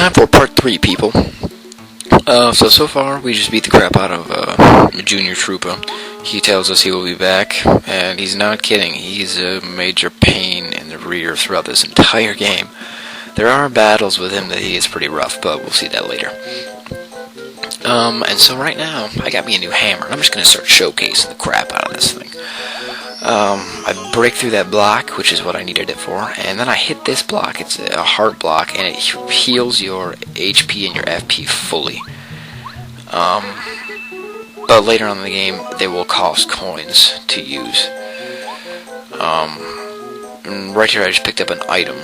time for part 3, people. So far, we just beat the crap out of Junior Troopa. He tells us he will be back, and he's not kidding. He's a major pain in the rear throughout this entire game. There are battles with him that he is pretty rough, but we'll see that later. And so right now, I got me a new hammer. I'm just going to start showcasing the crap out of this thing. I break through that block, which is what I needed it for, and then I hit this block. It's a heart block, and it heals your HP and your FP fully. But later on in the game, they will cost coins to use. And right here I just picked up an item.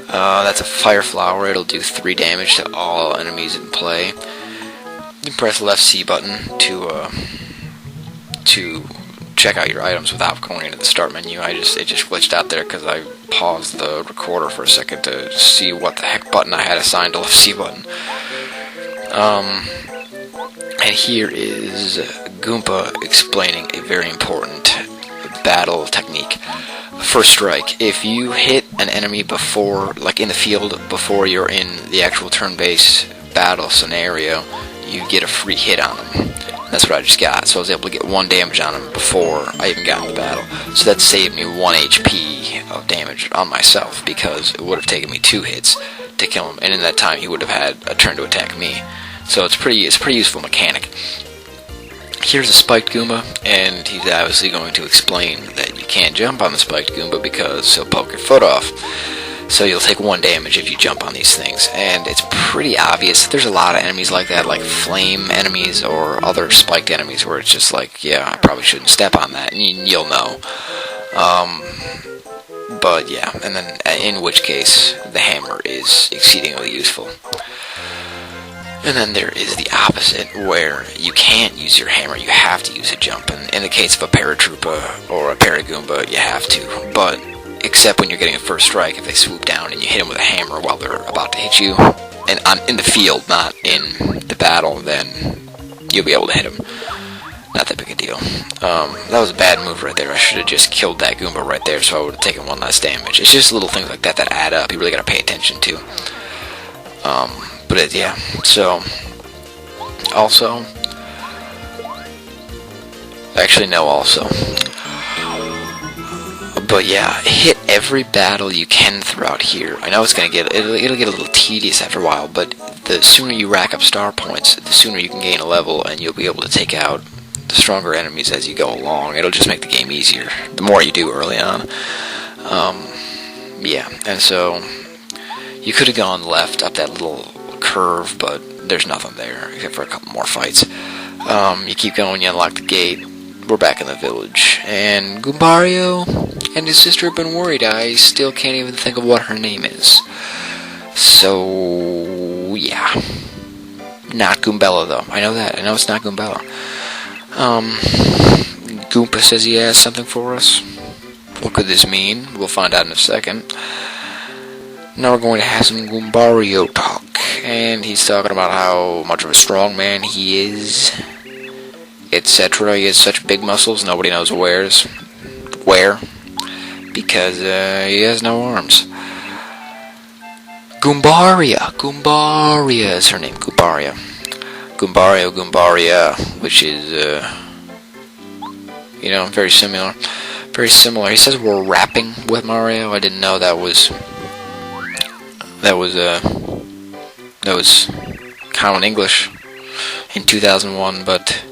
That's a fire flower. It'll do 3 damage to all enemies in play. You can press the left C button to check out your items without going into the start menu. It just glitched out there because I paused the recorder for a second to see what the heck button I had assigned to left C button. And here is Goomba explaining a very important battle technique. First strike. If you hit an enemy before, like in the field, before you're in the actual turn-based battle scenario, you get a free hit on them. That's what I just got. So I was able to get 1 damage on him before I even got in the battle. So that saved me 1 HP of damage on myself, because it would have taken me 2 hits to kill him, and in that time he would have had a turn to attack me. So it's a pretty useful mechanic. Here's a spiked Goomba, and he's obviously going to explain that you can't jump on the spiked Goomba because he'll poke your foot off. So you'll take 1 damage if you jump on these things, and it's pretty obvious. There's a lot of enemies like that, like flame enemies or other spiked enemies, where it's just like, yeah, I probably shouldn't step on that, and you'll know. But yeah, and then in which case the hammer is exceedingly useful. And then there is the opposite, where you can't use your hammer, you have to use a jump. And in the case of a Paratroopa or a Paragoomba, you have to. But except when you're getting a first strike, if they swoop down and you hit them with a hammer while they're about to hit you, and in the field, not in the battle, then you'll be able to hit them. Not that big a deal. That was a bad move right there. I should have just killed that Goomba right there, so I would have taken 1 less damage. It's just little things like that that add up. You really got to pay attention to. But yeah, so, also, actually no also, but yeah, hit every battle you can throughout here. I know it's gonna it'll get a little tedious after a while, but the sooner you rack up star points, the sooner you can gain a level, and you'll be able to take out the stronger enemies as you go along. It'll just make the game easier, the more you do early on. Yeah, and so, you could have gone left up that little curve, but there's nothing there except for a couple more fights. You keep going, you unlock the gate. We're back in the village, and Goombario and his sister have been worried. I still can't even think of what her name is. So yeah, not Goombella though. I know that. I know it's not Goombella. Goomba says he has something for us. What could this mean? We'll find out in a second. Now we're going to have some Goombario talk, and he's talking about how much of a strong man he is, etc. He has such big muscles, nobody knows where, because he has no arms. Goombaria is her name, Goombaria, which is, very similar. He says we're rapping with Mario. I didn't know that was common English in 2001, but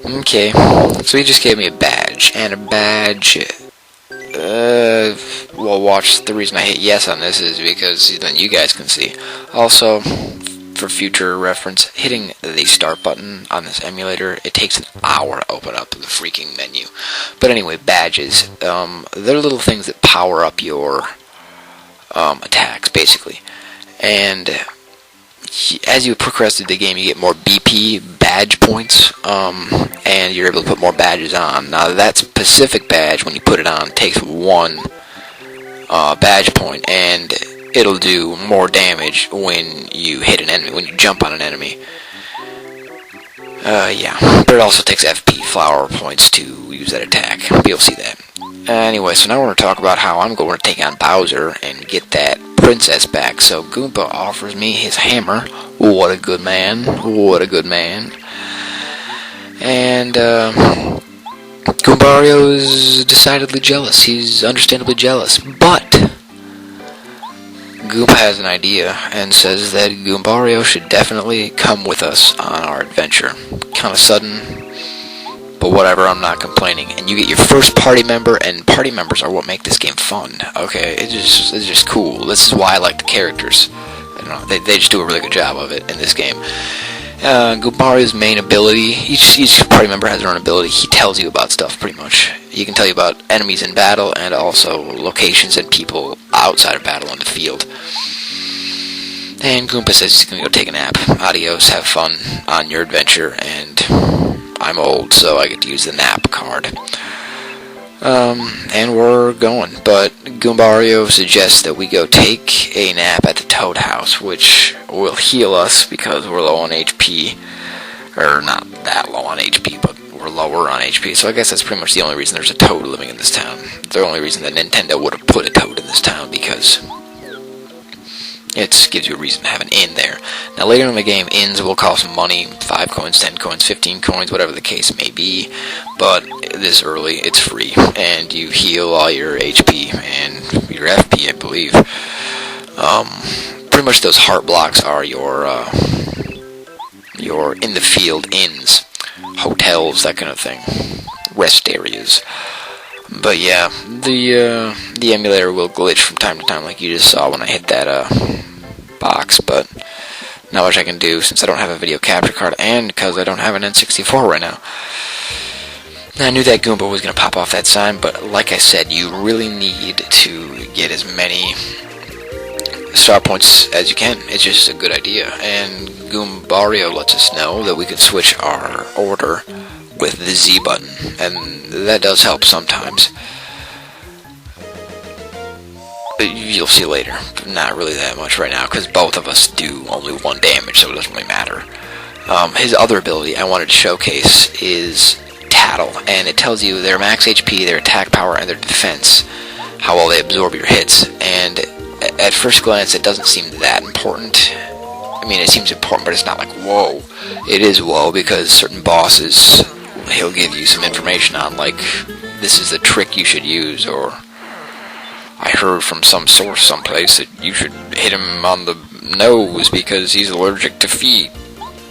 okay. So he just gave me a badge, and a badge, well, watch, the reason I hit yes on this is because then you guys can see. Also, for future reference, hitting the start button on this emulator, it takes an hour to open up the freaking menu. But anyway, badges, they're little things that power up your attacks, basically. And as you progress through the game, you get more BP badge points, and you're able to put more badges on. Now, that specific badge, when you put it on, takes 1 badge point, and it'll do more damage when you hit an enemy, when you jump on an enemy. Yeah, but it also takes FP flower points to use that attack. You'll see that. Anyway, so now we're going to talk about how I'm going to take on Bowser and get that princess back. So Goomba offers me his hammer. What a good man. What a good man. And Goombario is decidedly jealous. He's understandably jealous. But Goomba has an idea and says that Goombario should definitely come with us on our adventure. Kind of sudden, but whatever, I'm not complaining. And you get your first party member, and party members are what make this game fun. Okay, it's just cool. This is why I like the characters. I don't know, they just do a really good job of it in this game. Goombario's main ability, each party member has their own ability. He tells you about stuff, pretty much. He can tell you about enemies in battle, and also locations and people outside of battle in the field. And Goomba says he's going to go take a nap. Adios, have fun on your adventure, and I'm old, so I get to use the nap card. And we're going, but Goombario suggests that we go take a nap at the Toad House, which will heal us because we're low on HP, or not that low on HP, but we're lower on HP, so I guess that's pretty much the only reason there's a Toad living in this town. The only reason that Nintendo would have put a Toad in this town, because it gives you a reason to have an inn there. Now later in the game, inns will cost money, 5 coins, 10 coins, 15 coins, whatever the case may be, but this early, it's free, and you heal all your HP and your FP, I believe. Pretty much those heart blocks are your in-the-field inns, hotels, that kind of thing, rest areas. But yeah, the emulator will glitch from time to time, like you just saw when I hit that box, but not much I can do since I don't have a video capture card, and because I don't have an N64 right now. I knew that Goomba was going to pop off that sign, but like I said, you really need to get as many star points as you can. It's just a good idea, and Goombario lets us know that we can switch our order with the Z button, and that does help sometimes. You'll see later. Not really that much right now, because both of us do only 1 damage, so it doesn't really matter. His other ability I wanted to showcase is Tattle, and it tells you their max HP, their attack power, and their defense, how well they absorb your hits. And at first glance, it doesn't seem that important. I mean, it seems important, but it's not like, whoa. It is whoa, because certain bosses, he'll give you some information on, like, this is the trick you should use, or I heard from some source someplace that you should hit him on the nose because he's allergic to feet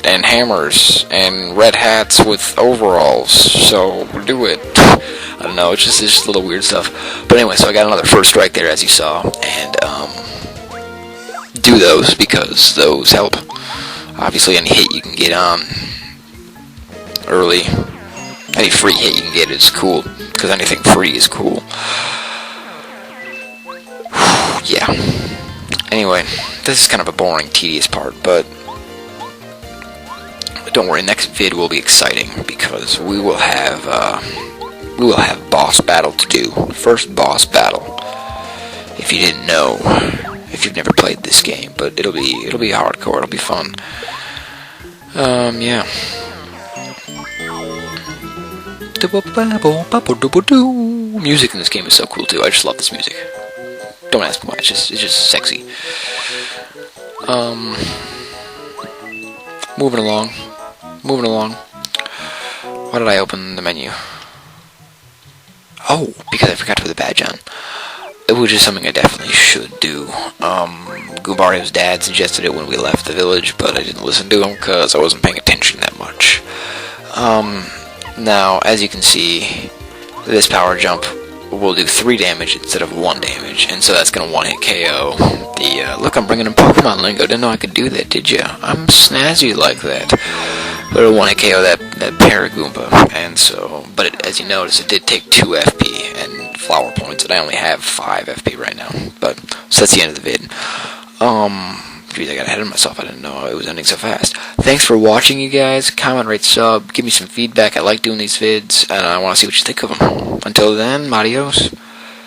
and hammers and red hats with overalls, so do it. I don't know, it's just little weird stuff. But anyway, so I got another first strike there, as you saw, and do those because those help. Obviously, any hit you can get on early, any free hit you can get is cool, because anything free is cool. Yeah. Anyway, this is kind of a boring, tedious part, but don't worry, next vid will be exciting because we will have boss battle to do. First boss battle. If you didn't know, if you've never played this game, but it'll be hardcore. It'll be fun. Yeah. Music in this game is so cool too. I just love this music. Don't ask why. It's just sexy. Moving along. Why did I open the menu? Oh, because I forgot to put the badge on. Which is something I definitely should do. Goombario's dad suggested it when we left the village, but I didn't listen to him because I wasn't paying attention that much. Now, as you can see, this power jump will do 3 damage instead of 1 damage, and so that's going to one-hit KO the, look, I'm bringing in Pokemon lingo, didn't know I could do that, did ya? I'm snazzy like that. But it'll one-hit KO that Paragoomba, and so, but it, as you notice, it did take 2 FP and flower points, and I only have 5 FP right now, but, so that's the end of the vid. Geez, I got ahead of myself, I didn't know it was ending so fast. Thanks for watching, you guys. Comment, rate, sub, give me some feedback. I like doing these vids, and I want to see what you think of them. Until then, adios.